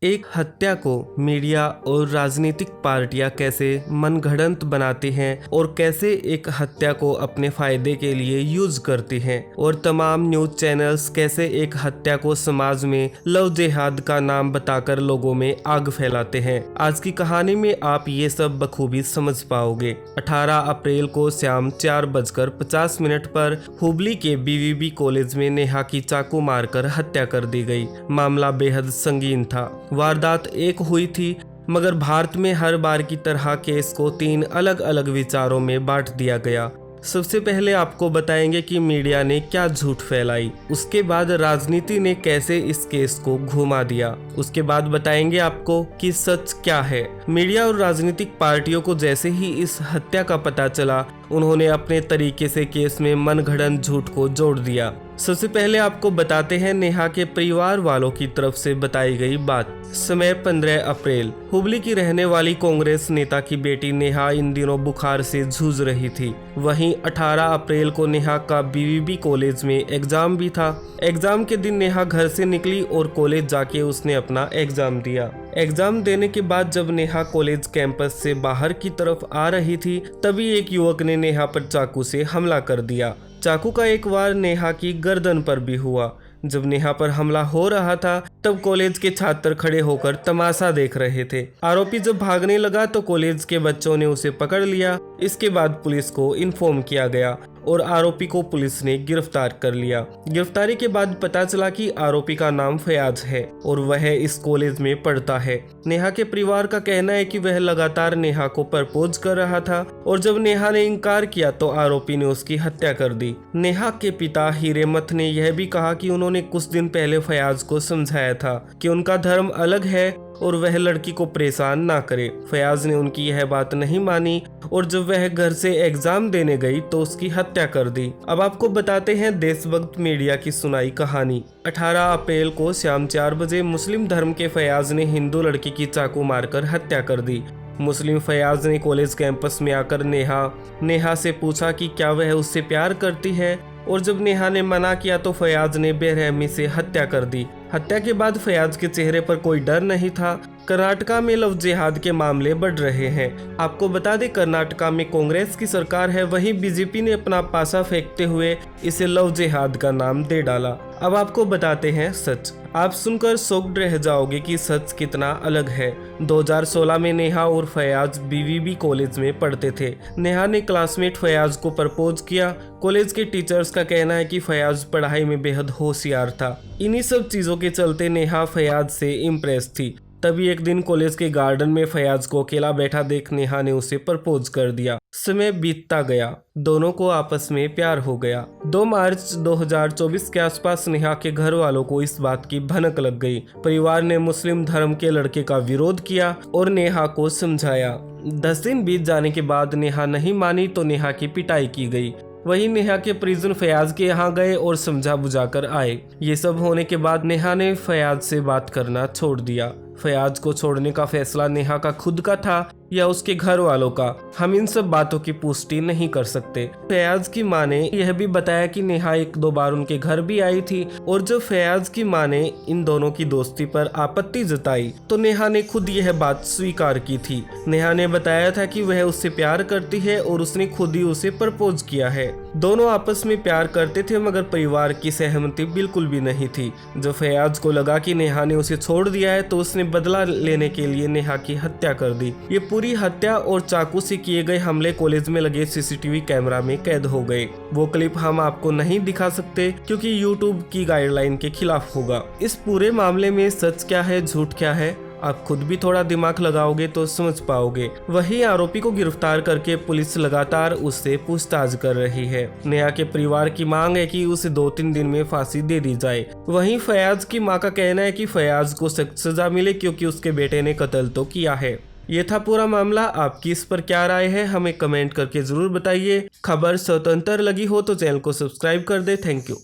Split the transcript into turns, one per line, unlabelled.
एक हत्या को मीडिया और राजनीतिक पार्टियां कैसे मनगढ़ंत बनाती हैं और कैसे एक हत्या को अपने फायदे के लिए यूज करती हैं और तमाम न्यूज चैनल्स कैसे एक हत्या को समाज में लव जिहाद का नाम बताकर लोगों में आग फैलाते हैं। आज की कहानी में आप ये सब बखूबी समझ पाओगे। 18 अप्रैल को शाम 4:50 पर हुबली के बीवीबी कॉलेज में नेहा की चाकू मारकर हत्या कर दी गई। मामला बेहद संगीन था। वारदात एक हुई थी, मगर भारत में हर बार की तरह केस को 3 अलग अलग विचारों में बांट दिया गया। सबसे पहले आपको बताएंगे कि मीडिया ने क्या झूठ फैलाई, उसके बाद राजनीति ने कैसे इस केस को घुमा दिया, उसके बाद बताएंगे आपको कि सच क्या है। मीडिया और राजनीतिक पार्टियों को जैसे ही इस हत्या का पता चला, उन्होंने अपने तरीके से केस में मनगढ़ंत झूठ को जोड़ दिया। सबसे पहले आपको बताते हैं नेहा के परिवार वालों की तरफ से बताई गई बात। समय 15 अप्रैल। हुबली की रहने वाली कांग्रेस नेता की बेटी नेहा इन दिनों बुखार से जूझ रही थी। वहीं 18 अप्रैल को नेहा का बीवीबी कॉलेज में एग्जाम भी था। एग्जाम के दिन नेहा घर से निकली और कॉलेज जाके उसने अपना एग्जाम दिया। एग्जाम देने के बाद जब नेहा कॉलेज कैंपस से बाहर की तरफ आ रही थी, तभी एक युवक ने नेहा पर चाकू से हमला कर दिया। चाकू का एक वार नेहा की गर्दन पर भी हुआ। जब नेहा पर हमला हो रहा था, तब कॉलेज के छात्र खड़े होकर तमाशा देख रहे थे। आरोपी जब भागने लगा तो कॉलेज के बच्चों ने उसे पकड़ लिया। इसके बाद पुलिस को इन्फॉर्म किया गया और आरोपी को पुलिस ने गिरफ्तार कर लिया। गिरफ्तारी के बाद पता चला कि आरोपी का नाम फयाज है और वह इस कॉलेज में पढ़ता है। नेहा के परिवार का कहना है कि वह लगातार नेहा को प्रपोज कर रहा था और जब नेहा ने इनकार किया तो आरोपी ने उसकी हत्या कर दी। नेहा के पिता हिरेमत ने यह भी कहा कि उन्होंने कुछ दिन पहले फयाज को समझाया था कि उनका धर्म अलग है और वह लड़की को परेशान ना करे। फयाज ने उनकी यह बात नहीं मानी और जब वह घर से एग्जाम देने गई तो उसकी हत्या कर दी। अब आपको बताते हैं देशभक्त मीडिया की सुनाई कहानी। 18 अप्रैल को शाम 4 बजे मुस्लिम धर्म के फयाज ने हिंदू लड़की की चाकू मारकर हत्या कर दी। मुस्लिम फयाज ने कॉलेज कैंपस में आकर नेहा से पूछा कि क्या वह उससे प्यार करती है और जब नेहा ने मना किया तो फयाज ने बेरहमी से हत्या कर दी। हत्या के बाद फयाज के चेहरे पर कोई डर नहीं था। कर्नाटका में लव जिहाद के मामले बढ़ रहे हैं। आपको बता दें, कर्नाटका में कांग्रेस की सरकार है, वहीं बीजेपी ने अपना पासा फेंकते हुए इसे लव जिहाद का नाम दे डाला। अब आपको बताते हैं सच। आप सुनकर शॉक्ड रह जाओगे कि सच कितना अलग है। 2016 में नेहा और फयाज बीवीबी कॉलेज में पढ़ते थे। नेहा ने क्लासमेट फयाज को प्रपोज किया। कॉलेज के टीचर्स का कहना है कि फयाज पढ़ाई में बेहद होशियार था। इन्हीं सब चीजों के चलते नेहा फयाज से इम्प्रेस थी। तभी एक दिन कॉलेज के गार्डन में फयाज को अकेला बैठा देख नेहा ने उसे प्रपोज कर दिया। समय बीतता गया, दोनों को आपस में प्यार हो गया। 2 मार्च 2024 के आसपास नेहा के घर वालों को इस बात की भनक लग गई। परिवार ने मुस्लिम धर्म के लड़के का विरोध किया और नेहा को समझाया। 10 दिन बीत जाने के बाद नेहा नहीं मानी तो नेहा की पिटाई की गई। वहीं नेहा के परिजन फयाज के यहाँ गए और समझा बुझाकर आए। ये सब होने के बाद नेहा ने फयाज से बात करना छोड़ दिया। फयाज को छोड़ने का फैसला नेहा का खुद का था या उसके घर वालों का, हम इन सब बातों की पुष्टि नहीं कर सकते। फयाज की मां ने यह भी बताया कि नेहा 1-2 बार उनके घर भी आई थी और जब फयाज की मां ने इन दोनों की दोस्ती पर आपत्ति जताई तो नेहा ने खुद यह बात स्वीकार की थी। नेहा ने बताया था कि वह उससे प्यार करती है और उसने खुद ही उसे प्रपोज किया है। दोनों आपस में प्यार करते थे, मगर परिवार की सहमति बिल्कुल भी नहीं थी। जब फयाज को लगा कि नेहा ने उसे छोड़ दिया है तो उसने बदला लेने के लिए नेहा की हत्या कर दी। ये पूरी हत्या और चाकू से किए गए हमले कॉलेज में लगे सीसीटीवी कैमरा में कैद हो गए। वो क्लिप हम आपको नहीं दिखा सकते क्योंकि यूट्यूब की गाइडलाइन के खिलाफ होगा। इस पूरे मामले में सच क्या है, झूठ क्या है, आप खुद भी थोड़ा दिमाग लगाओगे तो समझ पाओगे। वही आरोपी को गिरफ्तार करके पुलिस लगातार उससे पूछताछ कर रही है। नेहा के परिवार की मांग है कि उसे 2-3 दिन में फांसी दे दी जाए। वहीं फयाज की मां का कहना है कि फयाज को सख्त सजा मिले क्योंकि उसके बेटे ने कत्ल तो किया है। ये था पूरा मामला। आपकी इस पर क्या राय है, हमें कमेंट करके जरूर बताइए। खबर स्वतंत्र लगी हो तो चैनल को सब्सक्राइब कर दे। Thank you.